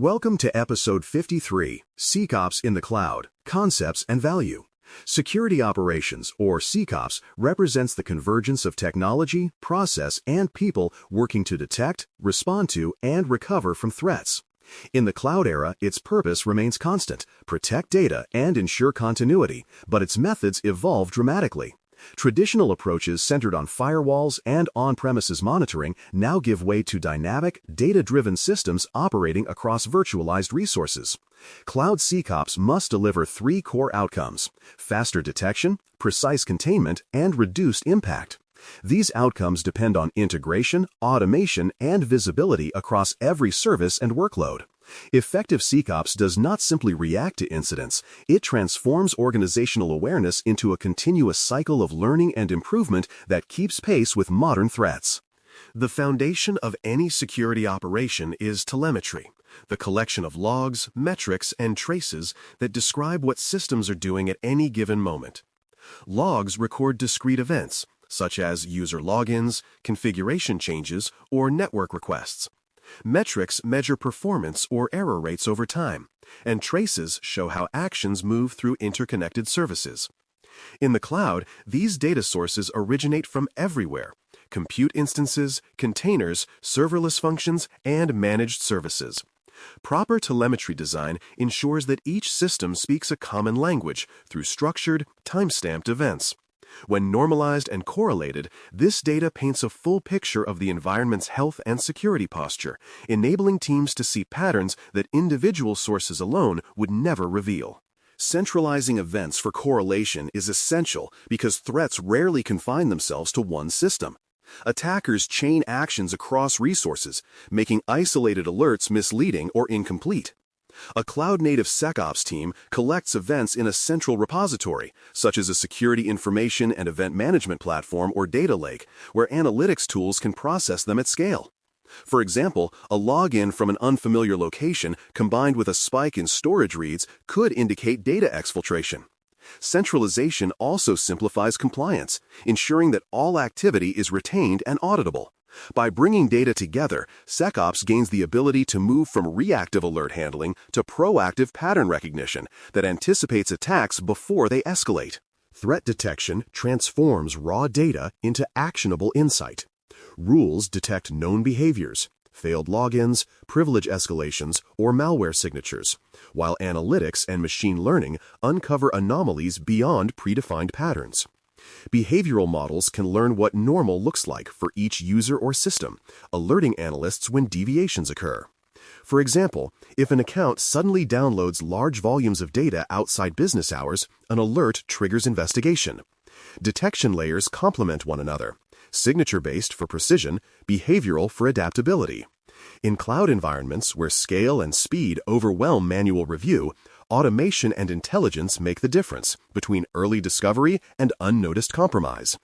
Welcome to Episode 53, SecOps in the Cloud, Concepts and Value. Security Operations, or SecOps, represents the convergence of technology, process, and people working to detect, respond to, and recover from threats. In the cloud era, its purpose remains constant: protect data and ensure continuity, but its methods evolve dramatically. Traditional approaches centered on firewalls and on-premises monitoring now give way to dynamic, data-driven systems operating across virtualized resources. Cloud SecOps must deliver three core outcomes: faster detection, precise containment, and reduced impact. These outcomes depend on integration, automation, and visibility across every service and workload. Effective SecOps does not simply react to incidents, it transforms organizational awareness into a continuous cycle of learning and improvement that keeps pace with modern threats. The foundation of any security operation is telemetry, the collection of logs, metrics, and traces that describe what systems are doing at any given moment. Logs record discrete events, such as user logins, configuration changes, or network requests. Metrics measure performance or error rates over time, and traces show how actions move through interconnected services. In the cloud, these data sources originate from everywhere: compute instances, containers, serverless functions, and managed services. Proper telemetry design ensures that each system speaks a common language through structured, time-stamped events. When normalized and correlated, this data paints a full picture of the environment's health and security posture, enabling teams to see patterns that individual sources alone would never reveal. Centralizing events for correlation is essential because threats rarely confine themselves to one system. Attackers chain actions across resources, making isolated alerts misleading or incomplete. A cloud-native SecOps team collects events in a central repository, such as a security information and event management platform or data lake, where analytics tools can process them at scale. For example, a login from an unfamiliar location combined with a spike in storage reads could indicate data exfiltration. Centralization also simplifies compliance, ensuring that all activity is retained and auditable. By bringing data together, SecOps gains the ability to move from reactive alert handling to proactive pattern recognition that anticipates attacks before they escalate. Threat detection transforms raw data into actionable insight. Rules detect known behaviors, failed logins, privilege escalations, or malware signatures, while analytics and machine learning uncover anomalies beyond predefined patterns. Behavioral models can learn what normal looks like for each user or system, alerting analysts when deviations occur. For example, if an account suddenly downloads large volumes of data outside business hours, an alert triggers investigation. Detection layers complement one another: signature-based for precision, behavioral for adaptability. In cloud environments where scale and speed overwhelm manual review, automation and intelligence make the difference between early discovery and unnoticed compromise.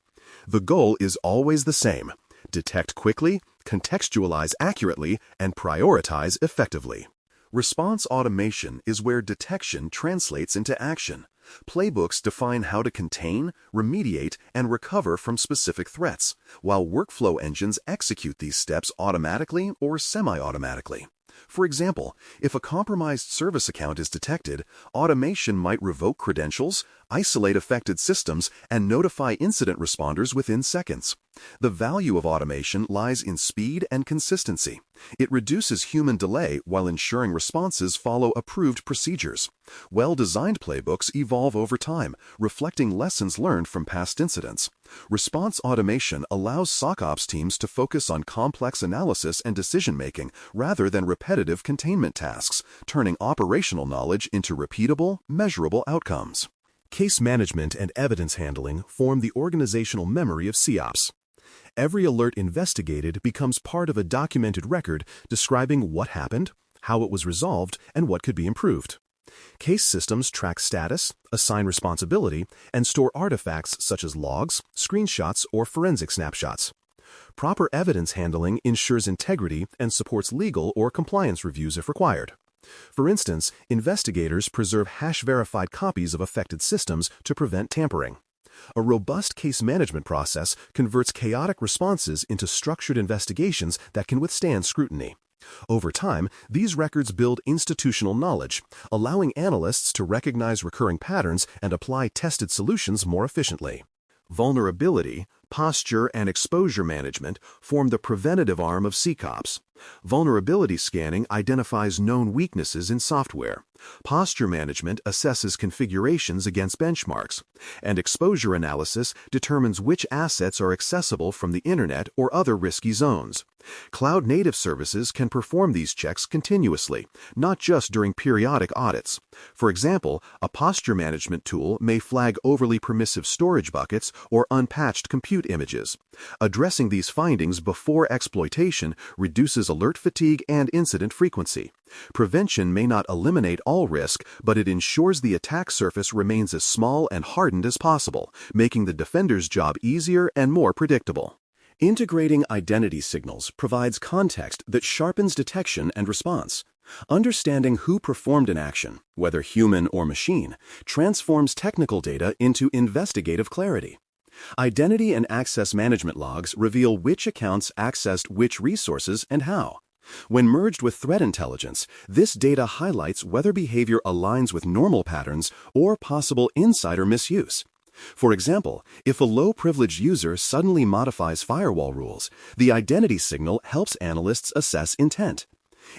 The goal is always the same: detect quickly, contextualize accurately, and prioritize effectively. Response automation is where detection translates into action. Playbooks define how to contain, remediate, and recover from specific threats, while workflow engines execute these steps automatically or semi-automatically. For example, if a compromised service account is detected, automation might revoke credentials, isolate affected systems, and notify incident responders within seconds. The value of automation lies in speed and consistency. It reduces human delay while ensuring responses follow approved procedures. Well-designed playbooks evolve over time, reflecting lessons learned from past incidents. Response automation allows SecOps teams to focus on complex analysis and decision-making rather than repetitive containment tasks, turning operational knowledge into repeatable, measurable outcomes. Case management and evidence handling form the organizational memory of SecOps. Every alert investigated becomes part of a documented record describing what happened, how it was resolved, and what could be improved. Case systems track status, assign responsibility, and store artifacts such as logs, screenshots, or forensic snapshots. Proper evidence handling ensures integrity and supports legal or compliance reviews if required. For instance, investigators preserve hash-verified copies of affected systems to prevent tampering. A robust case management process converts chaotic responses into structured investigations that can withstand scrutiny. Over time, these records build institutional knowledge, allowing analysts to recognize recurring patterns and apply tested solutions more efficiently. Vulnerability, posture, and exposure management form the preventative arm of SecOps. Vulnerability scanning identifies known weaknesses in software. Posture management assesses configurations against benchmarks. And exposure analysis determines which assets are accessible from the internet or other risky zones. Cloud-native services can perform these checks continuously, not just during periodic audits. For example, a posture management tool may flag overly permissive storage buckets or unpatched compute images. Addressing these findings before exploitation reduces alert fatigue and incident frequency. Prevention may not eliminate all risk, but it ensures the attack surface remains as small and hardened as possible, making the defender's job easier and more predictable. Integrating identity signals provides context that sharpens detection and response. Understanding who performed an action, whether human or machine, transforms technical data into investigative clarity. Identity and access management logs reveal which accounts accessed which resources and how. When merged with threat intelligence, this data highlights whether behavior aligns with normal patterns or possible insider misuse. For example, if a low-privileged user suddenly modifies firewall rules, the identity signal helps analysts assess intent.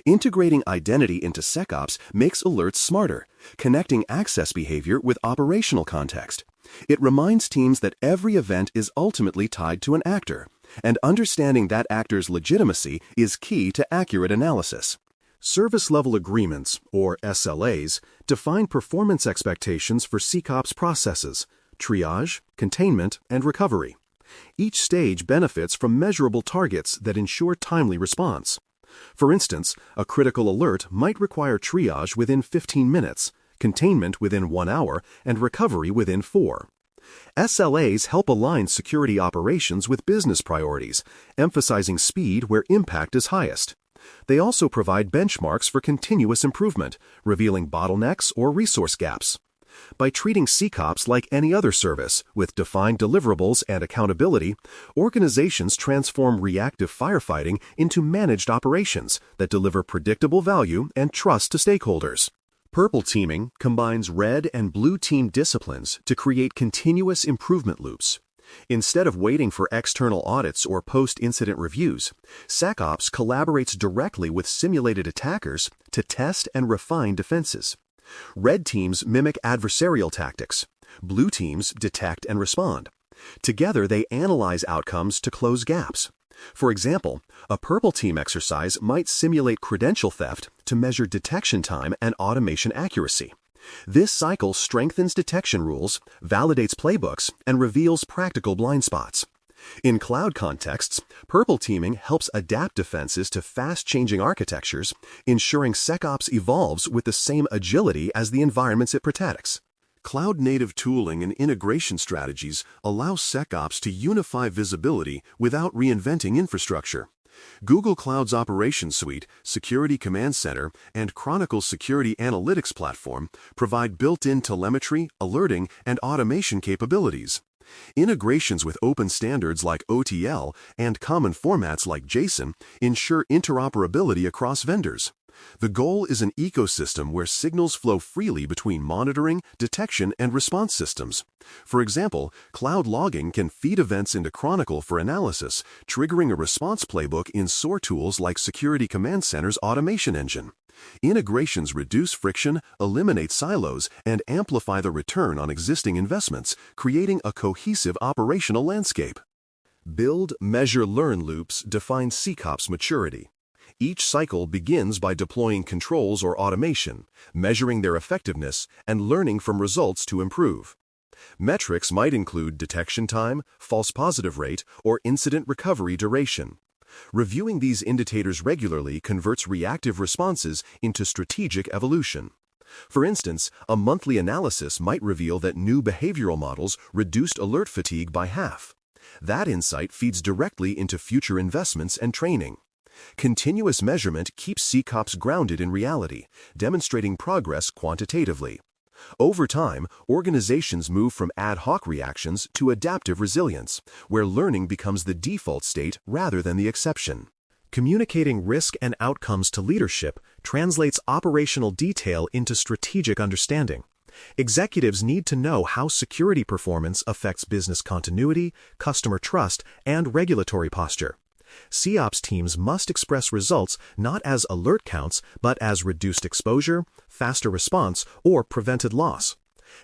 Integrating identity into SecOps makes alerts smarter, connecting access behavior with operational context. It reminds teams that every event is ultimately tied to an actor, and understanding that actor's legitimacy is key to accurate analysis. Service-level agreements, or SLAs, define performance expectations for SecOps processes: triage, containment, and recovery. Each stage benefits from measurable targets that ensure timely response. For instance, a critical alert might require triage within 15 minutes, containment within 1 hour, and recovery within 4. SLAs help align security operations with business priorities, emphasizing speed where impact is highest. They also provide benchmarks for continuous improvement, revealing bottlenecks or resource gaps. By treating SecOps like any other service, with defined deliverables and accountability, organizations transform reactive firefighting into managed operations that deliver predictable value and trust to stakeholders. Purple teaming combines red and blue team disciplines to create continuous improvement loops. Instead of waiting for external audits or post-incident reviews, SecOps collaborates directly with simulated attackers to test and refine defenses. Red teams mimic adversarial tactics. Blue teams detect and respond. Together, they analyze outcomes to close gaps. For example, a purple team exercise might simulate credential theft to measure detection time and automation accuracy. This cycle strengthens detection rules, validates playbooks, and reveals practical blind spots. In cloud contexts, purple teaming helps adapt defenses to fast-changing architectures, ensuring SecOps evolves with the same agility as the environments it protects. Cloud-native tooling and integration strategies allow SecOps to unify visibility without reinventing infrastructure. Google Cloud's Operations Suite, Security Command Center, and Chronicle's Security Analytics Platform provide built-in telemetry, alerting, and automation capabilities. Integrations with open standards like OTL and common formats like JSON ensure interoperability across vendors. The goal is an ecosystem where signals flow freely between monitoring, detection, and response systems. For example, cloud logging can feed events into Chronicle for analysis, triggering a response playbook in SOAR tools like Security Command Center's automation engine. Integrations reduce friction, eliminate silos, and amplify the return on existing investments, creating a cohesive operational landscape. Build, measure, learn loops define SecOps maturity. Each cycle begins by deploying controls or automation, measuring their effectiveness, and learning from results to improve. Metrics might include detection time, false positive rate, or incident recovery duration. Reviewing these indicators regularly converts reactive responses into strategic evolution. For instance, a monthly analysis might reveal that new behavioral models reduced alert fatigue by half. That insight feeds directly into future investments and training. Continuous measurement keeps SecOps grounded in reality, demonstrating progress quantitatively. Over time, organizations move from ad hoc reactions to adaptive resilience, where learning becomes the default state rather than the exception. Communicating risk and outcomes to leadership translates operational detail into strategic understanding. Executives need to know how security performance affects business continuity, customer trust, and regulatory posture. SecOps teams must express results not as alert counts, but as reduced exposure, faster response, or prevented loss.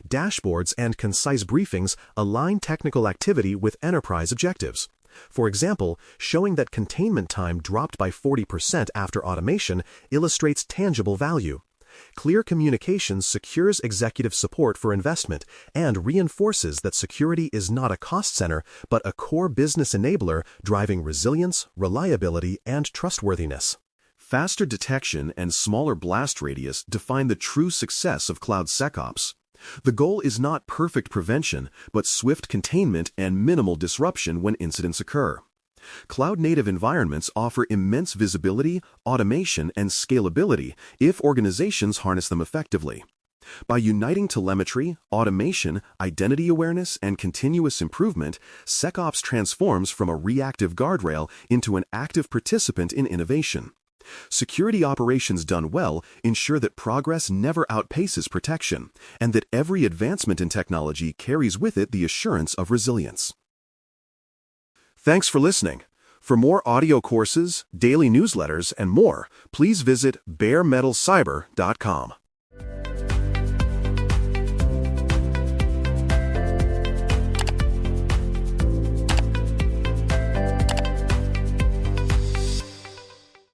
Dashboards and concise briefings align technical activity with enterprise objectives. For example, showing that containment time dropped by 40% after automation illustrates tangible value. Clear communication secures executive support for investment and reinforces that security is not a cost center, but a core business enabler driving resilience, reliability, and trustworthiness. Faster detection and smaller blast radius define the true success of cloud SecOps. The goal is not perfect prevention, but swift containment and minimal disruption when incidents occur. Cloud-native environments offer immense visibility, automation, and scalability if organizations harness them effectively. By uniting telemetry, automation, identity awareness, and continuous improvement, SecOps transforms from a reactive guardrail into an active participant in innovation. Security operations done well ensure that progress never outpaces protection, and that every advancement in technology carries with it the assurance of resilience. Thanks for listening. For more audio courses, daily newsletters, and more, please visit baremetalcyber.com.